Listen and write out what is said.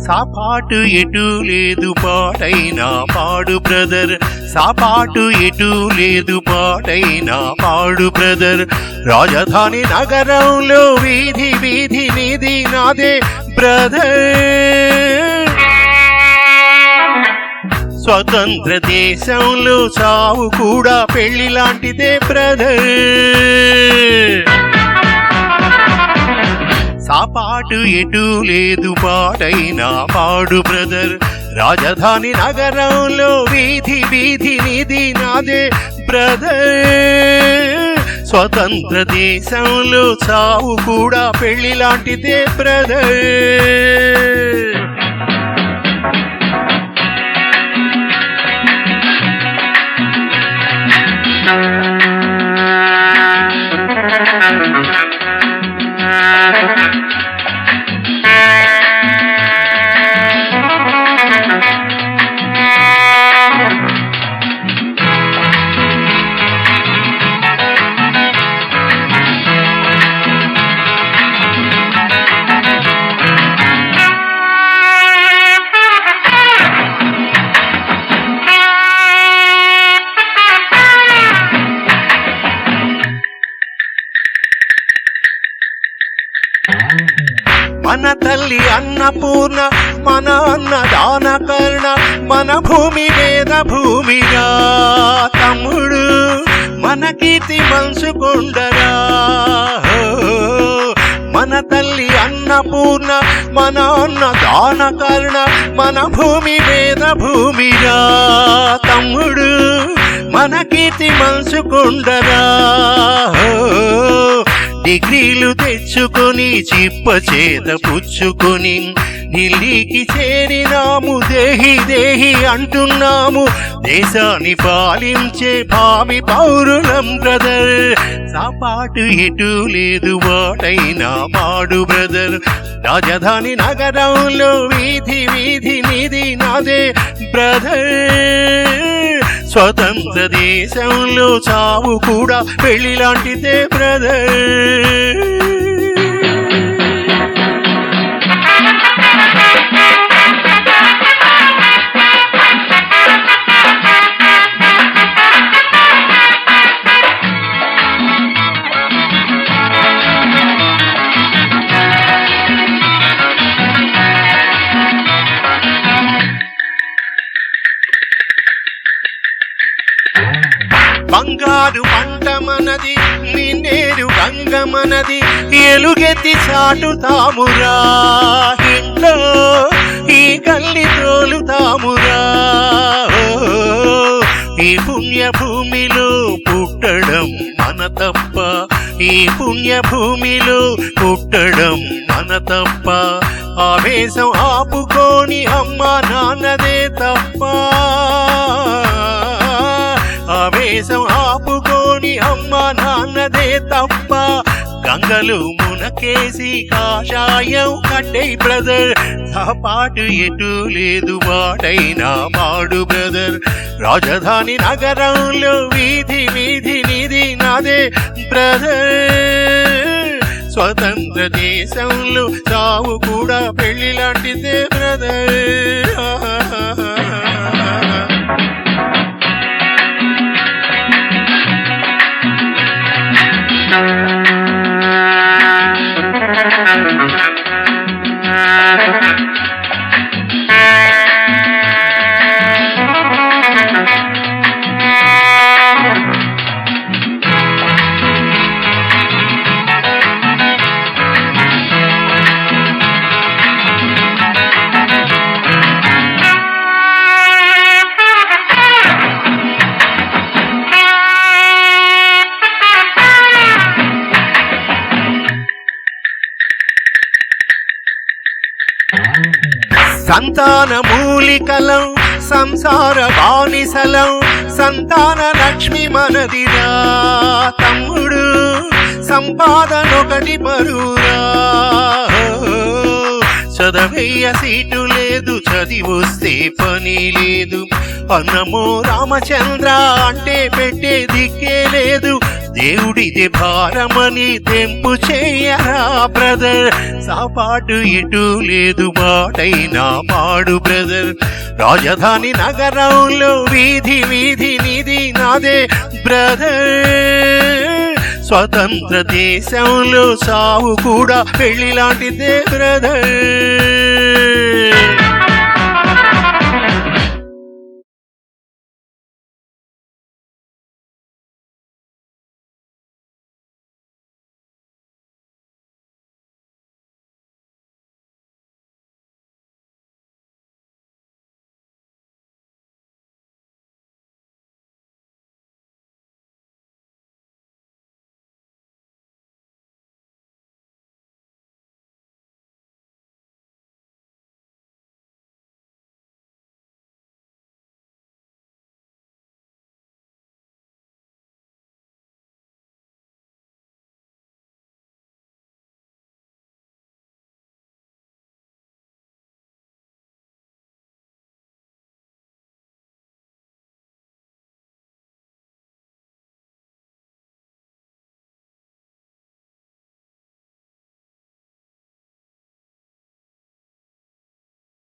సాపాటు ఎటు లేదు పాటైనా పాడు బ్రదర్, సాపాటు ఎటు లేదు పాటైనా పాడు బ్రదర్. రాజధాని నగరంలో వీధి వీధి నిధి నాదే బ్రదర్. స్వతంత్ర దేశంలో చావు కూడా పెళ్లి లాంటిదే బ్రదర్. సాపాటు ఎటు లేదు పాటైనా పాడు బ్రదర్. రాజధాని నగరంలో వీధి వీధి నిధి నాదే బ్రదర్. స్వతంత్ర దేశంలో చావు కూడా పెళ్లి లాంటిదే బ్రదర్. మన తల్లి అన్నపూర్ణ, మన అన్నదానకర్ణ, మన భూమి వేద భూమిగా తమ్ముడు మన కీర్తి మనసుకొండరా. మన తల్లి అన్నపూర్ణ, మన అన్నదానకర్ణ, మన భూమి వేద భూమిగా తమ్ముడు మన కీర్తి మనసుకొండరా. డిగ్రీలు తెచ్చుకొని చిప్ప చేత పుచ్చుకొని ఢిల్లీకి చేరినాము, దేహి దేహి అంటున్నాము. దేశాన్ని పాలించే భావి పౌరులం బ్రదర్. సాపాటు ఎటు లేదు వాటైనా పాడు బ్రదర్. రాజధాని నగరంలో వీధి వీధి నిధి నాదే బ్రదర్. స్వతంత్ర దేశంలో చావు కూడా పెళ్లి లాంటిదే బ్రదర్. బంగారు పంట మనది, నిన్నేరు గంగ మనది, ఎలుగెత్తి చాటుతామురా. ఇంట్లో ఈ గల్లి తోలుతామురా. ఈ పుణ్య భూమిలో పుట్టడం మన తప్ప, ఈ పుణ్య భూమిలో పుట్టడం మన తప్ప. ఆవేశం ఆపుకొని అమ్మ నాన్నదే తప్ప, ఆవేశం ఆపుకొని అమ్మ నాన్నదే తప్ప. గంగలు మునకేసి కాషాయం కట్టే బ్రదర్. సాపాటు ఎటు లేదు వాటైనా పాడు బ్రదర్. రాజధాని నగరంలో వీధి వీధి నిధి నాదే బ్రదర్. స్వతంత్ర దేశంలో చావు కూడా పెళ్లి లాంటిదే బ్రదర్. సంతాన మూలికలం సంసార బానిసలం సంతాన లక్ష్మి మనదిరా తమ్ముడు సంపాదనొకటి మరురా చదవయ్య సీటు లేదు చదివొస్తే పని లేదు అన్నమో రామచంద్ర అంటే పెట్టే దిక్కే లేదు దేవుడిదే భారమని తెంపు చెయ్యరా బ్రదర్ సాపాటు ఎటు లేదు మాటైనా మాడు బ్రదర్ రాజధాని నగరంలో వీధి వీధి నిధి నాదే బ్రదర్ స్వతంత్ర దేశంలో సావు కూడా పెళ్లి లాంటిదే బ్రదర్